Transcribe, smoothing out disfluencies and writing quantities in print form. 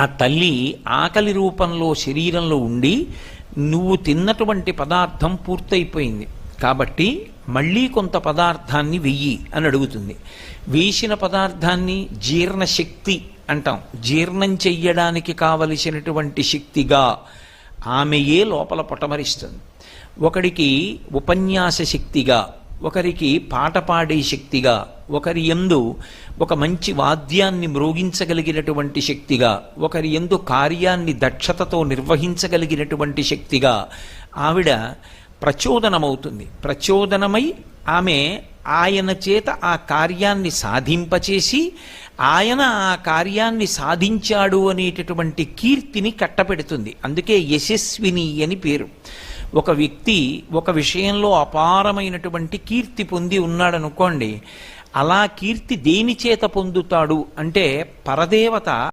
ఆ తల్లి ఆకలి రూపంలో శరీరంలో ఉండి నువ్వు తిన్నటువంటి పదార్థం పూర్తయిపోయింది కాబట్టి మళ్ళీ కొంత పదార్థాన్ని వెయ్యి అని అడుగుతుంది. వేసిన పదార్థాన్ని జీర్ణశక్తి అంటాం. జీర్ణం చెయ్యడానికి కావలసినటువంటి శక్తిగా ఆమెయే లోపల పొటమరిస్తుంది. ఒకడికి ఉపన్యాస శక్తిగా, ఒకరికి పాట పాడే శక్తిగా, ఒకరి యందు ఒక మంచి వాద్యాన్ని మ్రోగించగలిగినటువంటి శక్తిగా, ఒకరి యందు కార్యాన్ని దక్షతతో నిర్వహించగలిగినటువంటి శక్తిగా ఆవిడ ప్రచోదనమవుతుంది. ప్రచోదనమై ఆమె ఆయన చేత ఆ కార్యాన్ని సాధింపచేసి ఆయన ఆ కార్యాన్ని సాధించాడు అనేటటువంటి కీర్తిని కట్టపెడుతుంది. అందుకే యశస్విని అని పేరు. ఒక వ్యక్తి ఒక విషయంలో అపారమైనటువంటి కీర్తి పొంది ఉన్నాడనుకోండి, అలా కీర్తి దేని చేత పొందుతాడు అంటే పరదేవత